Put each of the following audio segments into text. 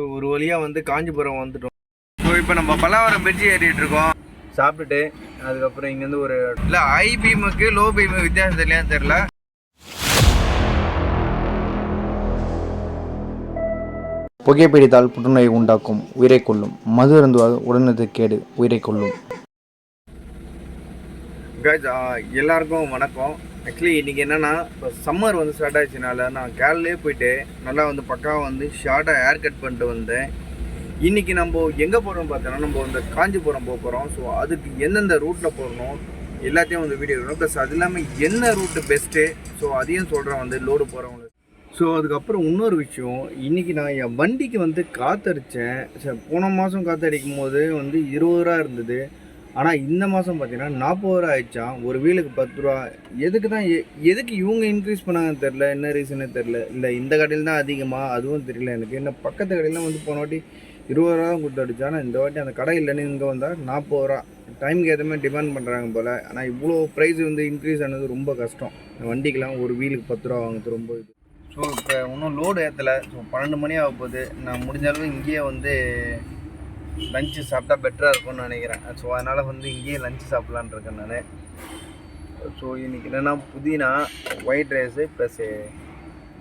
ஒரு வழியாக வந்து காஞ்சிபுரம் வந்துட்டோம். ஸோ இப்போ நம்ம பல்லாவரம் பிரிட்ஜ் ஏறிட்டு இருக்கோம். சாப்பிட்டுட்டு அதுக்கப்புறம் இங்கேருந்து ஒரு இல்லை ஹை பீமுக்கு லோ பீமு வித்தியாசம் தெரியலையான்னு தெரில. புகைப்பிடித்தால் புற்றுநோய் உண்டாக்கும், உயிரை கொள்ளும். மது அருந்துவால் உடனது கேடு, உயிரை கொள்ளும். எல்லாருக்கும் வணக்கம். ஆக்சுவலி இன்றைக்கி என்னென்னா, இப்போ சம்மர் வந்து ஸ்டார்ட் ஆகிடுச்சினால நான் கேரளே போயிட்டு நல்லா வந்து பக்காவாக வந்து ஷார்ட்டாக ஹேர் கட் பண்ணிட்டு வந்தேன். இன்றைக்கி நம்ம எங்கே போகிறோம் பார்த்தோன்னா, நம்ம வந்து காஞ்சிபுரம் போக போகிறோம். ஸோ அதுக்கு எந்தெந்த ரூட்டில் போகணும் எல்லாத்தையும் வந்து வீடியோ இருக்கணும். ப்ளஸ் அது இல்லாமல் என்ன ரூட்டு பெஸ்ட்டு, ஸோ அதையும் சொல்கிறேன் வந்து லோடு போகிறவங்களுக்கு. ஸோ அதுக்கப்புறம் இன்னொரு விஷயம், இன்றைக்கி நான் என் வண்டிக்கு வந்து காற்றடித்தேன். சரி, போன மாதம் காற்றடிக்கும் போது வந்து 20 ரூபா இருந்தது. ஆனால் இந்த மாதம் பார்த்தீங்கன்னா 40 ரூபா ஆயிடுச்சான். ஒரு வீலுக்கு 10 ரூபா. எதுக்கு இவங்க இன்க்ரீஸ் பண்ணாங்கன்னு தெரில, என்ன ரீசனே தெரில. இல்லை இந்த கடையில் தான் அதிகமாக, அதுவும் தெரியல எனக்கு. என்ன பக்கத்து கடையிலாம் வந்து போன வாட்டி 20 ரூபா தான் கொடுத்து அடிச்சா. ஆனால் இந்த வாட்டி அந்த கடை இல்லைன்னு இங்கே வந்தால் 40 ரூபா. டைமுக்கு ஏற்ற மாதிரி டிமாண்ட் பண்ணுறாங்க போல். ஆனால் இவ்வளோ ப்ரைஸ் வந்து இன்க்ரீஸ் ஆனது ரொம்ப கஷ்டம். வண்டிக்கெலாம் ஒரு வீலுக்கு 10 ரூபா வாங்குறது ரொம்ப இது. ஸோ இப்போ இன்னும் லோடு ஏற்றலை. ஸோ 12 மணி ஆக போகுது. நான் முடிஞ்ச அளவு இங்கேயே வந்து லஞ்சு சாப்பிட்டா பெட்டராக இருக்கும்னு நினைக்கிறேன். ஸோ அதனால் வந்து இங்கேயே லஞ்சு சாப்பிட்லான் இருக்கேன் நான். ஸோ இன்றைக்கி என்னென்னா, புதினா, ஒயிட் ரைஸு ப்ளஸ்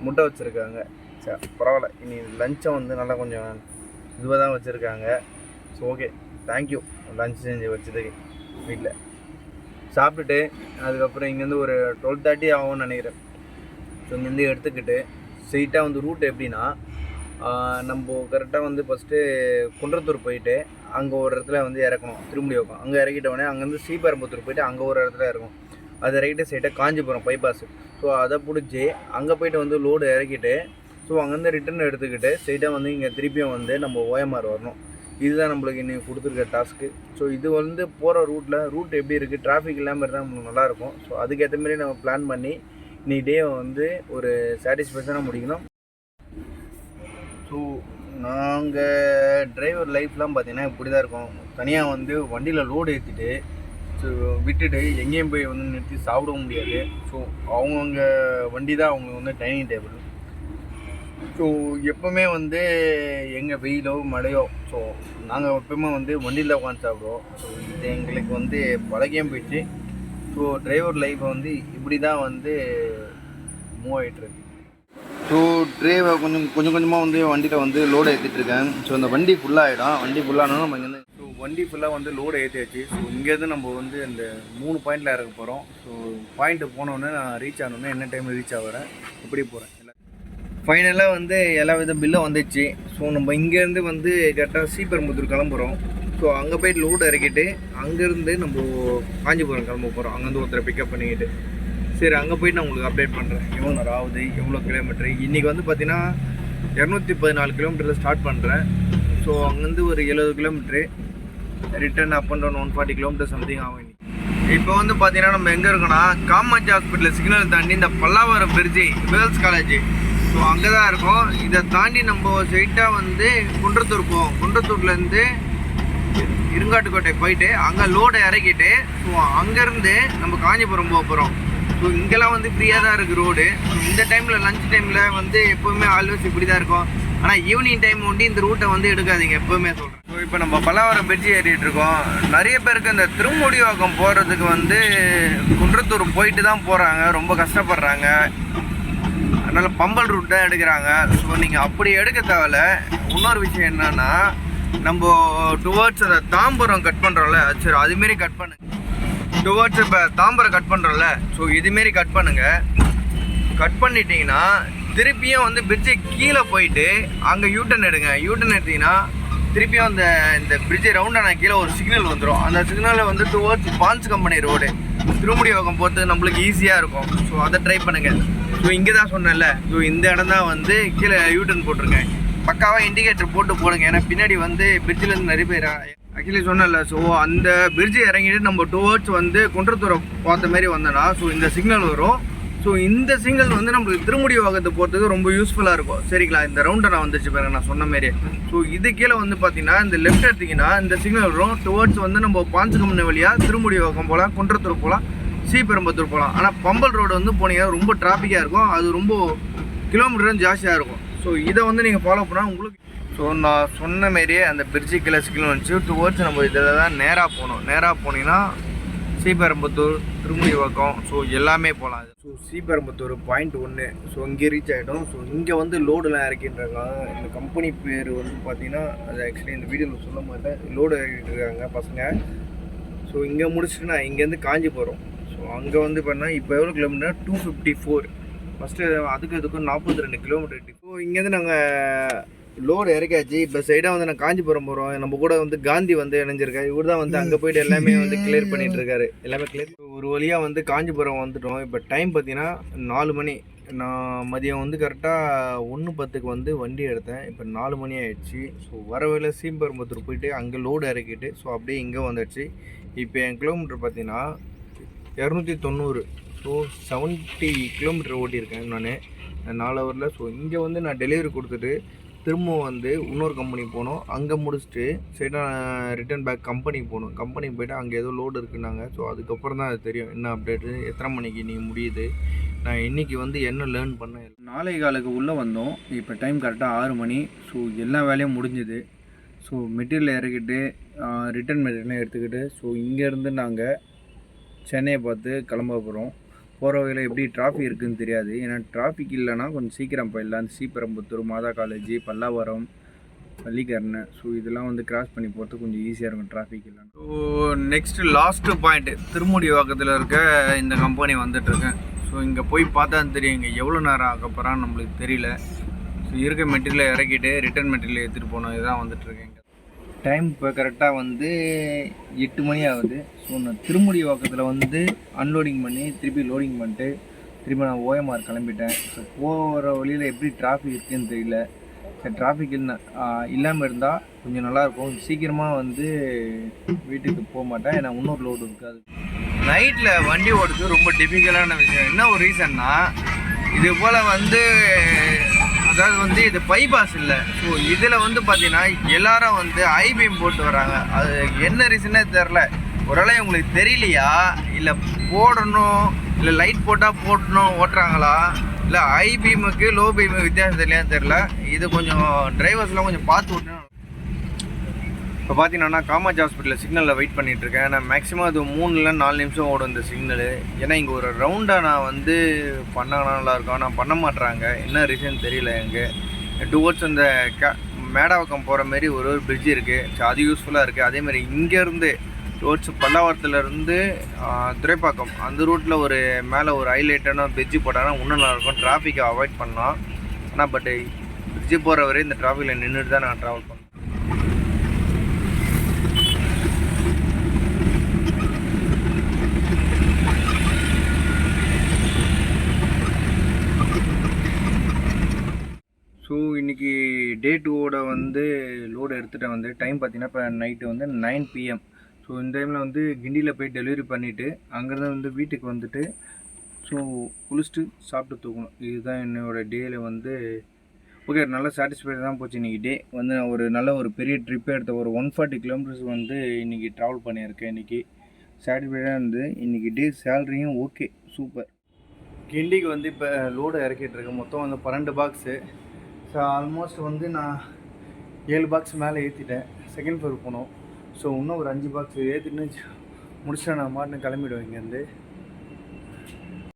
முட்டை வச்சுருக்காங்க. சரி, பரவாயில்ல. இனி லஞ்சை வந்து நல்லா கொஞ்சம் இதுவாக தான் வச்சுருக்காங்க. ஸோ ஓகே, தேங்க்யூ லஞ்ச் செஞ்சு வச்சதுக்கு. வீட்டில் சாப்பிட்டுட்டு அதுக்கப்புறம் இங்கேருந்து ஒரு 12:30 ஆகும்னு நினைக்கிறேன். ஸோ இங்கேருந்து எடுத்துக்கிட்டு ஸ்ட்ரெயிட்டாக வந்து ரூட் எப்படின்னா, நம்ம கரெக்டாக வந்து ஃபஸ்ட்டு குன்றத்தூர் போயிட்டு அங்கே ஒரு இடத்துல வந்து இறக்கணும், திருமுடியோக்கம். அங்கே இறக்கிட்டோடனே அங்கேருந்து ஸ்ரீபெரும்புத்தூர் போயிட்டு அங்கே ஒரு இடத்துல இறக்கும். அது ரைட்டு சைட்டாக காஞ்சிபுரம் பைபாஸ். ஸோ அதை பிடிச்சி அங்கே போய்ட்டு வந்து லோடு இறக்கிட்டு, ஸோ அங்கேருந்து ரிட்டன் எடுத்துக்கிட்டு ஸ்ட்ரெயிட்டாக வந்து இங்கே திருப்பியும் வந்து நம்ம OMR வரணும். இதுதான் நம்மளுக்கு இன்றைக்கி கொடுத்துருக்க டாஸ்க்கு. ஸோ இது வந்து போகிற ரூட் எப்படி இருக்குது, டிராஃபிக் இல்லாமல் இருந்தால் நம்மளுக்கு நல்லாயிருக்கும். ஸோ அதுக்கேற்ற மாதிரி நம்ம பிளான் பண்ணி இன்னைக்கு டே வந்து ஒரு சாட்டிஸ்ஃபேக்ஷனாக முடிக்கணும். ஸோ நாங்கள் டிரைவர் லைஃப்லாம் பார்த்திங்கன்னா இப்படி தான் இருக்கும். தனியாக வந்து வண்டியில் லோடு ஏற்றிட்டு ஸோ விட்டுட்டு எங்கேயும் போய் வந்து நிறுத்தி சாப்பிடவும் முடியாது. ஸோ அவங்கவுங்க வண்டி தான் அவங்க வந்து டைனிங் டேபிள். ஸோ எப்போவுமே வந்து எங்கள் வெயிலோ மழையோ, ஸோ நாங்கள் எப்பவுமே வந்து வண்டியில் உட்காந்து சாப்பிடுவோம். ஸோ இது எங்களுக்கு வந்து பழகியும் போயிடுச்சு. ஸோ டிரைவர் லைஃப்பை வந்து இப்படி தான் வந்து மூவ் ஆகிட்டுருக்கு. ஸோ டிரைவர் கொஞ்சம் கொஞ்சமாக வந்து வண்டியில் வந்து லோடு ஏற்றிட்டுருக்கேன். ஸோ அந்த வண்டி ஃபுல்லாகிடும். வண்டி ஃபுல்லாகணும் நம்ம இங்கேருந்து. ஸோ வண்டி ஃபுல்லாக வந்து லோடு ஏற்றியாச்சு. ஸோ இங்கேருந்து நம்ம வந்து அந்த 3 பாயிண்டில் இறக்க போகிறோம். ஸோ பாயிண்ட்டு போனோடனே நான் ரீச் ஆனோடனே என்ன டைமில் ரீச் ஆகிறேன், எப்படி போகிறேன். ஃபைனலாக வந்து எல்லா வித பில்லும் வந்துச்சு. ஸோ நம்ம இங்கேருந்து வந்து கரெக்டாக ஸ்ரீபெரும்புத்தூர் கிளம்புறோம். ஸோ அங்கே போய்ட்டு லோடு இறக்கிட்டு அங்கேருந்து நம்ம காஞ்சிபுரம் கிளம்ப போகிறோம். அங்கேருந்து ஒருத்தரை பிக்கப் பண்ணிக்கிட்டு சரி அங்கே போய்ட்டு நான் உங்களுக்கு அப்டேட் பண்ணுறேன் எவ்வளோ நேரம் ஆகுது, எவ்வளோ கிலோமீட்ரு. இன்றைக்கி வந்து பார்த்திங்கன்னா 214 கிலோமீட்டரில் ஸ்டார்ட் பண்ணுறேன். ஸோ அங்கேருந்து ஒரு 70 kilometre return up and down 140 kilometre something ஆகும். இப்போ வந்து பார்த்திங்கன்னா நம்ம எங்கே இருக்கோன்னா, காமாட்சி ஹாஸ்பிட்டல் சிக்னல் தாண்டி இந்த Pallavaram bridge girls college, so அங்கே தான் இருக்கும். இதை தாண்டி நம்ம ஸ்ட்ரெயிட்டாக வந்து குன்றத்தூர் போவோம். குன்றத்தூர்லேருந்து இருங்காட்டுக்கோட்டை போயிட்டு அங்கே லோடை இறக்கிட்டு ஸோ அங்கேருந்து நம்ம காஞ்சிபுரம் போக போகிறோம். ஸோ இங்கெல்லாம் வந்து ஃப்ரீயாக தான் இருக்குது ரோடு. இந்த டைமில் லஞ்ச் டைமில் வந்து எப்போவுமே ஆல்வேஸ் இப்படி தான் இருக்கும். ஆனால் ஈவினிங் டைம் வந்து இந்த ரூட்டை வந்து எடுக்காதீங்க, எப்போவுமே சொல்கிறேன். ஸோ இப்போ நம்ம பல்லாவரம் பிரிட்ஜ் ஏறிட்டு இருக்கோம். நிறைய பேருக்கு இந்த திருமுடிவாக்கம் போகிறதுக்கு வந்து குன்றத்தூர் போயிட்டு தான் போகிறாங்க, ரொம்ப கஷ்டப்படுறாங்க. அதனால் பம்பல் ரூட் தான் எடுக்கிறாங்க. ஸோ நீங்கள் அப்படி எடுக்க தேவையில்ல. இன்னொரு விஷயம் என்னன்னா, நம்ம டுவர்ட்ஸ் அந்த தாம்பரம் கட் பண்ணுறோம்ல, சரி அதுமாரி கட் பண்ணுங்க. டுவர்ட்ஸ் இப்போ தாம்பரம் கட் பண்ணுறோம்ல, ஸோ இதுமாரி கட் பண்ணுங்கள். கட் பண்ணிட்டீங்கன்னா திருப்பியும் வந்து பிரிட்ஜை கீழே போயிட்டு அங்கே யூட்டன் எடுங்க. யூட்டன் எடுத்திங்கன்னா திருப்பியும் இந்த பிரிட்ஜை ரவுண்டான கீழே ஒரு சிக்னல் வந்துடும். அந்த சிக்னலில் வந்து டுவர்ட்ஸ் பான்ஸ் கம்பெனி ரோடு திருமுடிவாக்கம் போகிறது நம்மளுக்கு ஈஸியாக இருக்கும். ஸோ அதை ட்ரை பண்ணுங்கள். ஸோ இங்கே தான் சொன்னேன்ல, ஸோ இந்த இடம் தான் வந்து கீழே யூட்டன் போட்டிருங்க. பக்காவாக இண்டிகேட்டர் போட்டு போடுங்க. ஏன்னா பின்னாடி வந்து பிரிட்ஜிலேருந்து நிறைய பேர் ஆக்சுவலி சொன்னல. ஸோ அந்த பிரிட்ஜ் இறங்கிட்டு நம்ம டுவர்ட்ஸ் வந்து குன்றத்தூரை பார்த்த மாதிரி வந்தோன்னா ஸோ இந்த சிக்னல் வரும். ஸோ இந்த சிக்னல் வந்து நம்மளுக்கு திருமுடிவாக்கத்தை போகிறதுக்கு ரொம்ப யூஸ்ஃபுல்லாக இருக்கும். சரிங்களா, இந்த ரவுண்டை நான் வந்துச்சு பாருங்க, நான் சொன்ன மாரி. ஸோ இது கீழே வந்து பார்த்தீங்கன்னா இந்த லெஃப்ட் எடுத்திங்கன்னா இந்த சிக்னல் வரும். டுவர்ட்ஸ் வந்து நம்ம பாஞ்சுக்கம்பனி வழியாக திருமுடிவாக்கம் போகலாம், குன்றத்தூர் போகலாம், ஸ்ரீபெரும்புத்தூர் போகலாம். ஆனால் பம்பல் ரோடு வந்து போனீங்கன்னா ரொம்ப டிராஃபிக்காக இருக்கும். அது ரொம்ப கிலோமீட்டரும் ஜாஸ்தியாக இருக்கும். ஸோ இதை வந்து நீங்கள் ஃபாலோ பண்ணால் உங்களுக்கு ஸோ நான் சொன்ன மாரியே அந்த பிரிட்ஜு கிளச்சிக்கலும் வந்துச்சு டுவோர்ட்ஸ் நம்ம இதில் தான் நேராக போகணும். நேராக போனீங்கன்னா ஸ்ரீபெரும்புத்தூர், திருமுடிவாக்கம், ஸோ எல்லாமே போகலாம். So Sriperumbudur point 1. ஸோ இங்கே ரீச் ஆகிட்டோம். ஸோ இங்கே வந்து லோடுலாம் இறக்கின்றாங்க. இந்த கம்பெனி பேர் வந்து பார்த்தீங்கன்னா அது ஆக்சுவலி இந்த வீடியோவில் சொல்ல மாட்டேன். லோடு இறக்கிட்டு இருக்காங்க பசங்க. ஸோ இங்கே முடிச்சுட்டு நான் இங்கேருந்து காஞ்சி போகிறோம். ஸோ அங்கே வந்து பண்ணால் இப்போ எவ்வளோ கிலோமீட்டர்? 254. ஃபஸ்ட்டு அதுக்கு இதுக்கும் 42 கிலோமீட்டர். ஸோ இங்கேருந்து நாங்கள் லோடு இறக்காச்சு. இப்போ சைடாக வந்து நான் காஞ்சிபுரம் போகிறோம். நம்ம கூட வந்து காந்தி வந்து இணைஞ்சிருக்காரு. இவர் தான் வந்து அங்கே போயிட்டு எல்லாமே வந்து கிளியர் பண்ணிட்டு இருக்காரு. எல்லாமே கிளியர் ஒரு வழியாக வந்து காஞ்சிபுரம் வந்துட்டோம். இப்போ டைம் பார்த்தீங்கன்னா 4 மணி. நான் மதியம் வந்து கரெக்டாக 1:10க்கு வந்து வண்டி எடுத்தேன். இப்போ 4 மணி ஆயிடுச்சு. ஸோ வர வேலை ஸ்ரீபெரும்புத்தூர் போயிட்டு அங்கே லோடு இறக்கிட்டு ஸோ அப்படியே இங்கே வந்துடுச்சு. இப்போ என் கிலோமீட்டர் பார்த்தீங்கன்னா 290. ஸோ 70 கிலோமீட்டர் ஓட்டியிருக்கேன் நான் 4 ஹவரில். ஸோ இங்கே வந்து நான் டெலிவரி கொடுத்துட்டு திரும்பவும் வந்து இன்னொரு கம்பெனி போனோம். அங்கே முடிச்சுட்டு சைடாக ரிட்டன் பேக் கம்பெனிக்கு போகணும். கம்பெனிக்கு போய்ட்டு அங்கே ஏதோ லோடு இருக்குன்னாங்க. ஸோ அதுக்கப்புறம் தான் அது தெரியும் என்ன அப்டேட்டு, எத்தனை மணிக்கு நீங்கள் முடியுது. நான் இன்றைக்கி வந்து என்ன லேர்ன் பண்ணேன். 4:15 உள்ளே வந்தோம். இப்போ டைம் கரெக்டாக 6 மணி. ஸோ எல்லா வேலையும் முடிஞ்சுது. ஸோ மெட்டீரியல் இறக்கிட்டு ரிட்டன் மெட்டீரியல்லாம் எடுத்துக்கிட்டு ஸோ இங்கேருந்து நாங்கள் சென்னையை பார்த்து கிளம்ப போகிறோம். போகிற வகையில் எப்படி டிராஃபிக் இருக்குதுன்னு தெரியாது. ஏன்னா டிராஃபிக் இல்லைன்னா கொஞ்சம் சீக்கிரம் போயிடலாம். ஸ்ரீபெரும்புத்தூர், மாதா காலேஜ், பல்லாவரம், பள்ளிக்கரணை, ஸோ இதெல்லாம் வந்து கிராஸ் பண்ணி போகிறதுக்கு கொஞ்சம் ஈஸியாக இருக்கும் டிராஃபிக் இல்லைன்னா. ஸோ நெக்ஸ்ட்டு லாஸ்ட்டு பாயிண்ட்டு திருமுடிவாக்கத்தில் இருக்க இந்த கம்பெனி வந்துட்டுருக்கேன். ஸோ இங்கே போய் பார்த்தா தெரியும் இங்கே எவ்வளோ நேரம் ஆக போகிறான்னு நம்மளுக்கு தெரியல. ஸோ இருக்க மெட்டீரியலை இறக்கிட்டு ரிட்டன் மெட்டீரியல் எடுத்துகிட்டு போனோம். இதுதான் வந்துட்டுருக்கேன். டைம் இப்போ கரெக்டாக வந்து 8 மணி ஆகுது. ஸோ நான் திருமுடிவாக்கத்தில் வந்து அன்லோடிங் பண்ணி திருப்பி லோடிங் பண்ணிட்டு திருப்பி நான் ஓஎம்ஆர் கிளம்பிட்டேன். ஸோ போகிற வழியில் எப்படி டிராஃபிக் இருக்குதுன்னு தெரியல. சரி டிராஃபிக் இல்லாமல் இருந்தால் கொஞ்சம் நல்லாயிருக்கும். சீக்கிரமாக வந்து வீட்டுக்கு போக மாட்டேன். ஏன்னா இன்னொரு லோடு இருக்காது. நைட்டில் வண்டி ஓடுறது ரொம்ப டிஃபிகல்ட்டான விஷயம். என்ன ஒரு ரீசன்னா இது போல் வந்து அதாவது வந்து இது பைபாஸ் இல்லை. ஸோ இதில் வந்து பார்த்தீங்கன்னா எல்லாரும் வந்து ஐபீம் போட்டு வராங்க. அது என்ன ரீசனே தெரில. ஒருவேளை உங்களுக்கு தெரியலையா, இல்லை போடணும், இல்லை லைட் போட்டால் போடணும் ஓட்டுறாங்களா, இல்லை ஐபீமுக்கு லோ பீமுக்கு வித்தியாசம் தெரியலையான்னு தெரில. இது கொஞ்சம் டிரைவர்ஸ்லாம் கொஞ்சம் பார்த்து விட்டணும். இப்போ பார்த்தீங்கன்னா காமாட்சி ஹாஸ்பிட்டலில் சிக்னலில் வெயிட் பண்ணிகிட்ருக்கேன். நான் மேக்ஸிமம் அது 3 இல்லை 4 நிமிஷம் ஓடும் இந்த சிக்னலு. ஏன்னா இங்கே ஒரு ரவுண்டாக நான் வந்து பண்ணாங்கன்னா நல்லாயிருக்கும். ஆனால் பண்ண மாட்டுறாங்க. என்ன ரீசன் தெரியல. எங்கே டுவோர்ட்ஸ் அந்த மேடாவக்கம் போகிற மாரி ஒரு பிரிட்ஜ் இருக்குது. ஸோ அது யூஸ்ஃபுல்லாக இருக்குது. அதேமாதிரி இங்கேருந்து டுவோர்ட்ஸ் பல்லாவரத்துலேருந்து துறைப்பாக்கம் அந்த ரூட்டில் ஒரு மேலே ஒரு ஹைலைட்டான பிரிட்ஜு போட்டாங்கன்னா இன்னும் நல்லாயிருக்கும். டிராஃபிக்கை அவாய்ட் பண்ணலாம். ஆனால் பட் பிரிட்ஜு போகிற வரை இந்த டிராஃபிக்கில் நின்றுட்டு தான் நான் ட்ராவல் பண்ணேன். ஸோ இன்றைக்கி டே 2ஓட வந்து லோடு எடுத்துகிட்டு வந்து டைம் பார்த்தீங்கன்னா இப்போ நைட்டு வந்து 9 PM. ஸோ இந்த டைமில் வந்து கிண்டியில் போய் டெலிவரி பண்ணிவிட்டு அங்கேருந்து வந்து வீட்டுக்கு வந்துட்டு ஸோ குளிச்சுட்டு சாப்பிட்டு தூக்கணும். இதுதான் என்னோடய டேயில் வந்து ஓகே நல்லா சாட்டிஸ்ஃபைடாக தான் போச்சு. இன்றைக்கி டே வந்து நான் ஒரு நல்ல ஒரு பெரிய ட்ரிப்பே எடுத்த ஒரு 140 கிலோமீட்டர்ஸ் வந்து இன்றைக்கி ட்ராவல் பண்ணியிருக்கேன். இன்றைக்கி சாட்டிஸ்ஃபைடாக இருந்து இன்றைக்கி டே சேலரியும் ஓகே சூப்பர். கிண்டிக்கு வந்து இப்போ லோடு இறக்கிட்டுருக்கேன். மொத்தம் வந்து 12 பாக்ஸு. ஸோ ஆல்மோஸ்ட் வந்து நான் 7 பாக்ஸ் மேலே ஏற்றிட்டேன். செகண்ட் ஃப்ளோர் போனோம். ஸோ இன்னும் ஒரு 5 பாக்ஸ் ஏற்றிட்டு முடிச்சுட்டு நான் மாட்டினு கிளம்பிடுவேன் இங்கேருந்து.